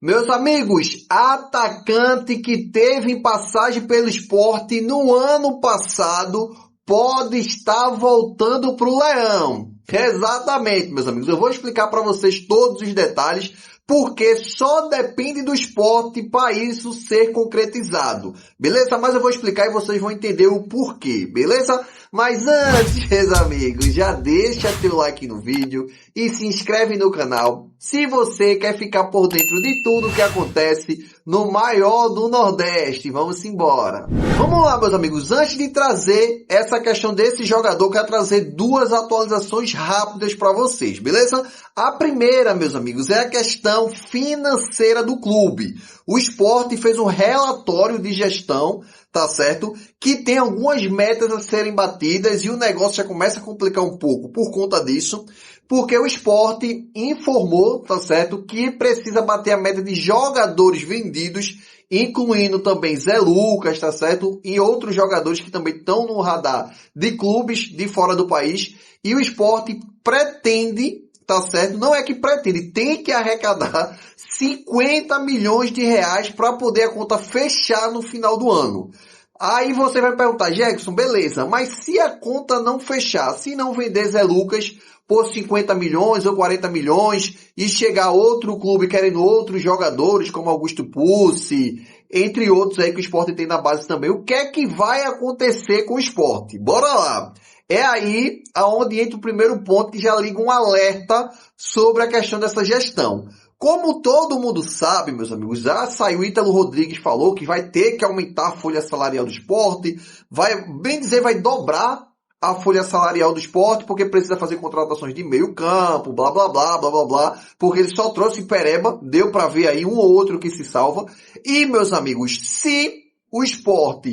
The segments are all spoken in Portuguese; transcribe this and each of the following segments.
Meus amigos, atacante que teve em passagem pelo Sport no ano passado pode estar voltando para o Leão. Exatamente, meus amigos. Eu vou explicar para vocês todos os detalhes, porque só depende do Sport para isso ser concretizado. Beleza? Mas eu vou explicar e vocês vão entender o porquê, beleza? Mas antes, meus amigos, já deixa teu like no vídeo e se inscreve no canal se você quer ficar por dentro de tudo que acontece no maior do Nordeste. Vamos embora. Vamos lá, meus amigos. Antes de trazer essa questão desse jogador, quero trazer duas atualizações rápidas para vocês, beleza? A primeira, meus amigos, é a questão financeira do clube. O Sport fez um relatório de gestão, tá certo? Que tem algumas metas a serem batidas e o negócio já começa a complicar um pouco por conta disso, porque o Sport informou, tá certo, que precisa bater a meta de jogadores vendidos, incluindo também Zé Lucas, tá certo? E outros jogadores que também estão no radar de clubes de fora do país. E o Sport pretende, tá certo? Não é que pretende, tem que arrecadar 50 milhões de reais para poder a conta fechar no final do ano. Aí você vai perguntar, Jackson, beleza, mas se a conta não fechar, se não vender Zé Lucas por 50 milhões ou 40 milhões e chegar outro clube querendo outros jogadores como Augusto Pucci, entre outros aí que o Sport tem na base também, o que é que vai acontecer com o Sport? Bora lá! É aí aonde entra o primeiro ponto que já liga um alerta sobre a questão dessa gestão. Como todo mundo sabe, meus amigos, já saiu, Ítalo Rodrigues falou que vai ter que aumentar a folha salarial do Sport, vai, bem dizer, vai dobrar a folha salarial do Sport, porque precisa fazer contratações de meio campo, blá, blá, blá, blá, blá, blá, porque ele só trouxe Pereba, deu para ver aí um ou outro que se salva. E, meus amigos, se o Sport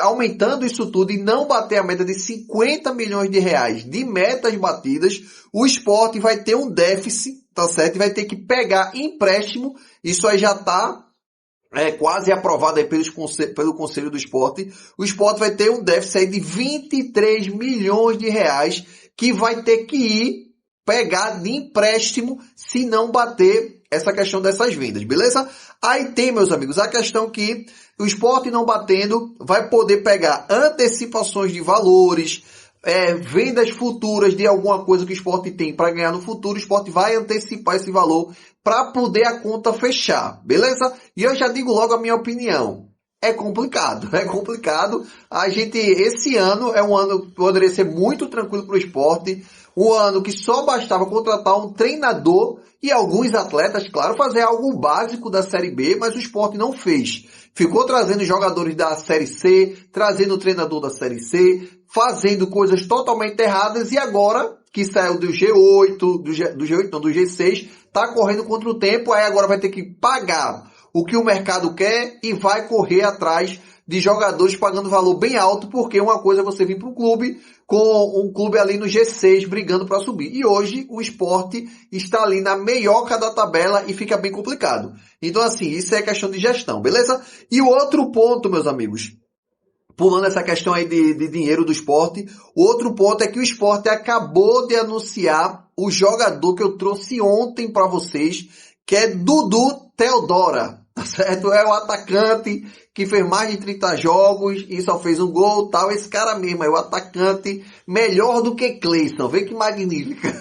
aumentando isso tudo e não bater a meta de 50 milhões de reais de metas batidas, o Sport vai ter um déficit, tá certo? E vai ter que pegar empréstimo, isso aí já tá quase aprovado aí pelo Conselho do Esporte. O Sport vai ter um déficit aí de 23 milhões de reais que vai ter que ir pegar de empréstimo se não bater essa questão dessas vendas, beleza? Aí tem, meus amigos, a questão que o Sport não batendo vai poder pegar antecipações de valores, vendas futuras de alguma coisa que o Sport tem para ganhar no futuro, o Sport vai antecipar esse valor para poder a conta fechar, beleza? E eu já digo logo a minha opinião. É complicado. Esse ano é um ano que poderia ser muito tranquilo para o Sport, um ano que só bastava contratar um treinador e alguns atletas, claro, fazer algo básico da Série B, mas o Sport não fez. Ficou trazendo jogadores da Série C, trazendo o treinador da Série C, fazendo coisas totalmente erradas e agora, que saiu do G8, do G6, tá correndo contra o tempo, aí agora vai ter que pagar o que o mercado quer e vai correr atrás de jogadores pagando valor bem alto, porque uma coisa é você vir para um clube com um clube ali no G6 brigando para subir. E hoje o Sport está ali na meioca da tabela e fica bem complicado. Então assim, isso é questão de gestão, beleza? E o outro ponto, meus amigos, pulando essa questão aí de dinheiro do Sport, o outro ponto é que o Sport acabou de anunciar o jogador que eu trouxe ontem para vocês, que é Dudu Teodora, tá certo? É o atacante que fez mais de 30 jogos e só fez um gol, tal. Esse cara mesmo é o atacante melhor do que Cleison. Vê que magnífica.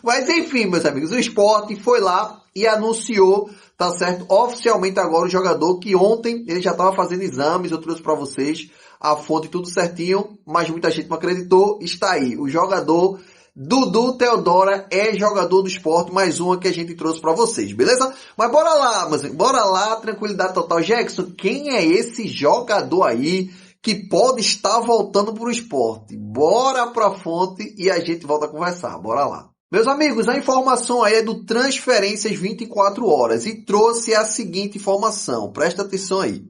Mas enfim, meus amigos, o Sport foi lá e anunciou, tá certo, oficialmente agora o jogador que ontem ele já estava fazendo exames, eu trouxe para vocês a fonte tudo certinho, mas muita gente não acreditou, está aí. O jogador Dudu Teodora é jogador do Sport, mais uma que a gente trouxe para vocês, beleza? Mas bora lá, tranquilidade total. Jackson, quem é esse jogador aí que pode estar voltando para o Sport? Bora para a fonte e a gente volta a conversar, bora lá. Meus amigos, a informação aí é do Transferências 24 horas e trouxe a seguinte informação, presta atenção aí.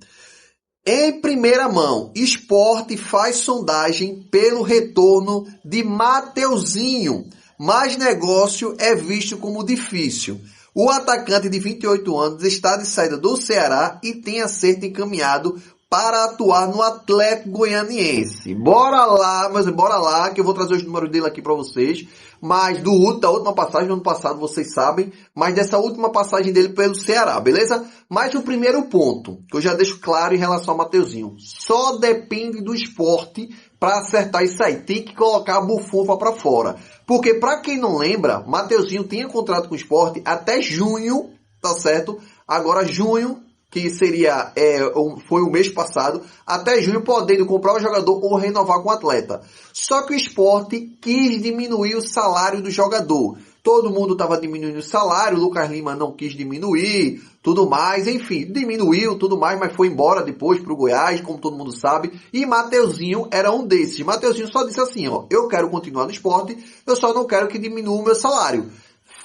Em primeira mão, Sport faz sondagem pelo retorno de Mateuzinho, mas negócio é visto como difícil. O atacante de 28 anos está de saída do Ceará e tem acerto encaminhado para atuar no Atlético Goianiense. Bora lá, mas bora lá, que eu vou trazer os números dele aqui para vocês. Mas da última passagem, do ano passado, vocês sabem, mas dessa última passagem dele pelo Ceará, beleza? Mas o primeiro ponto, que eu já deixo claro em relação ao Mateuzinho, só depende do Sport para acertar isso aí. Tem que colocar a bufunfa para fora. Porque, para quem não lembra, Mateuzinho tinha contrato com o Sport até junho, tá certo? Agora, junho, que seria, foi o mês passado, até junho podendo comprar o jogador ou renovar com o atleta. Só que o Sport quis diminuir o salário do jogador. Todo mundo estava diminuindo o salário, o Lucas Lima não quis diminuir, tudo mais, enfim, diminuiu tudo mais, mas foi embora depois para o Goiás, como todo mundo sabe, e Mateuzinho era um desses. Mateuzinho só disse assim, ó, eu quero continuar no Sport, eu só não quero que diminua o meu salário.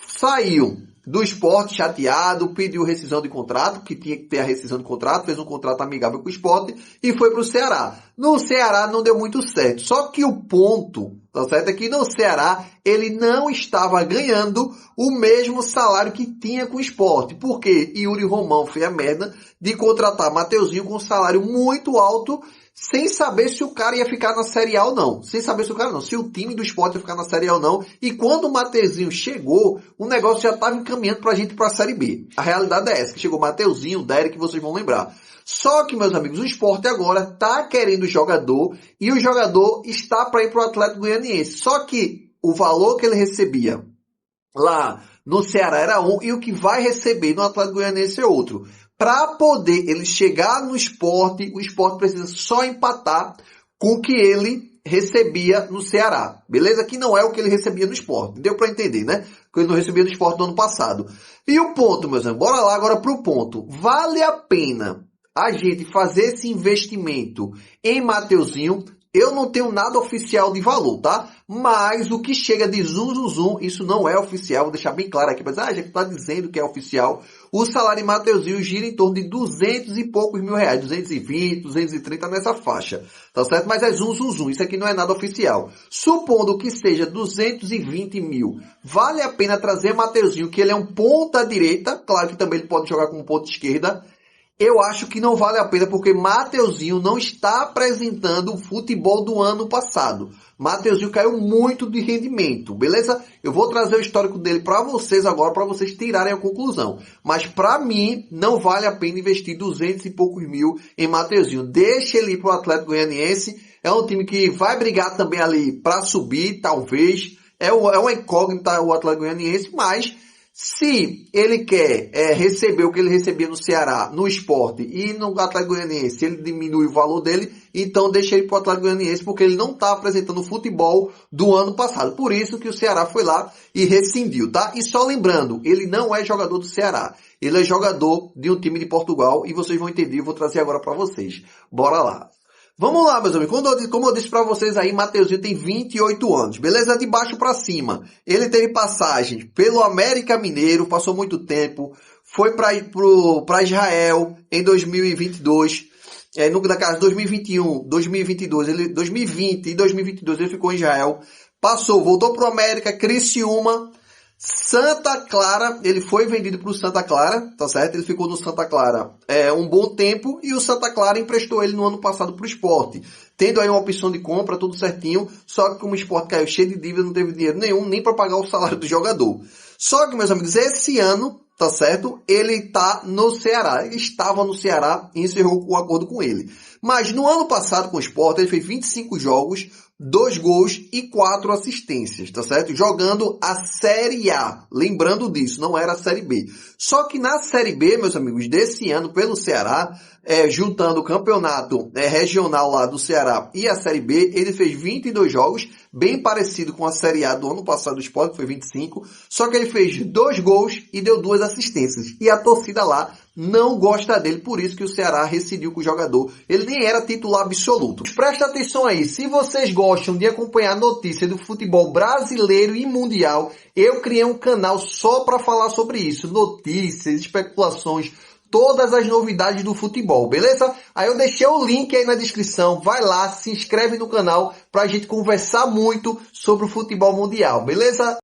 Saiu do Sport chateado, pediu rescisão de contrato, que tinha que ter a rescisão de contrato, fez um contrato amigável com o Sport e foi para o Ceará. No Ceará não deu muito certo, só que o ponto, tá certo, é que no Ceará ele não estava ganhando o mesmo salário que tinha com o Sport, porque Yuri Romão fez a merda de contratar Mateuzinho com um salário muito alto, sem saber se o cara ia ficar na Série A ou não. Sem saber se o cara não, se o time do Sport ia ficar na Série A ou não. E quando o Mateuzinho chegou, o negócio já estava encaminhando pra gente pra Série B. A realidade é essa, que chegou o Mateuzinho, o Derek, vocês vão lembrar. Só que, meus amigos, o Sport agora tá querendo jogador e o jogador está para ir pro Atlético Goianiense. Só que o valor que ele recebia lá no Ceará era um e o que vai receber no Atlético Goianiense é outro. Para poder ele chegar no Sport, o Sport precisa só empatar com o que ele recebia no Ceará. Beleza? Que não é o que ele recebia no Sport. Deu para entender, né? Que ele não recebia no Sport no ano passado. E o ponto, meus amigos, bora lá agora pro ponto. Vale a pena a gente fazer esse investimento em Mateuzinho? Eu não tenho nada oficial de valor, tá? Mas o que chega de zum, isso não é oficial. Vou deixar bem claro aqui. Mas a gente tá dizendo que é oficial. O salário de Mateuzinho gira em torno de 200 e poucos mil reais. 220, 230 nessa faixa. Tá certo? Mas é zum. Isso aqui não é nada oficial. Supondo que seja 220 mil. Vale a pena trazer Mateuzinho, que ele é um ponta direita. Claro que também ele pode jogar como ponta esquerda. Eu acho que não vale a pena porque Mateuzinho não está apresentando o futebol do ano passado. Mateuzinho caiu muito de rendimento, beleza? Eu vou trazer o histórico dele para vocês agora, para vocês tirarem a conclusão. Mas para mim, não vale a pena investir 200 e poucos mil em Mateuzinho. Deixa ele ir para o Atlético Goianiense. É um time que vai brigar também ali para subir, talvez. É uma incógnita o Atlético Goianiense, mas se ele quer receber o que ele recebia no Ceará, no Sport e no Atlético Goianiense, ele diminui o valor dele, então deixa ele para o Atlético Goianiense porque ele não está apresentando o futebol do ano passado. Por isso que o Ceará foi lá e rescindiu, tá? E só lembrando, ele não é jogador do Ceará. Ele é jogador de um time de Portugal e vocês vão entender, eu vou trazer agora para vocês. Bora lá. Vamos lá, meus amigos. Como eu disse pra vocês aí, Mateuzinho tem 28 anos. Beleza? De baixo pra cima. Ele teve passagens pelo América Mineiro, passou muito tempo. Foi pra Israel em 2022. No caso, 2021, 2022, 2020 e 2022 ele ficou em Israel. Voltou pro América, Criciúma, Santa Clara, ele foi vendido para o Santa Clara, tá certo? Ele ficou no Santa Clara um bom tempo e o Santa Clara emprestou ele no ano passado para o Sport. Tendo aí uma opção de compra, tudo certinho, só que como o Sport caiu cheio de dívida, não teve dinheiro nenhum, nem para pagar o salário do jogador. Só que, meus amigos, esse ano, tá certo? Ele tá no Ceará, ele estava no Ceará e encerrou o acordo com ele. Mas no ano passado com o Sport, ele fez 25 jogos, 2 gols e 4 assistências, tá certo? Jogando a Série A. Lembrando disso, não era a Série B. Só que na Série B, meus amigos, desse ano pelo Ceará, juntando o campeonato regional lá do Ceará e a Série B, ele fez 22 jogos, bem parecido com a Série A do ano passado do Sport, que foi 25, só que ele fez 2 gols e deu 2 assistências. E a torcida lá não gosta dele, por isso que o Ceará rescindiu com o jogador. Ele nem era titular absoluto. Presta atenção aí, se vocês gostam de acompanhar notícias do futebol brasileiro e mundial, eu criei um canal só para falar sobre isso. Notícias, especulações, todas as novidades do futebol, beleza? Aí eu deixei o link aí na descrição, vai lá, se inscreve no canal pra gente conversar muito sobre o futebol mundial, beleza?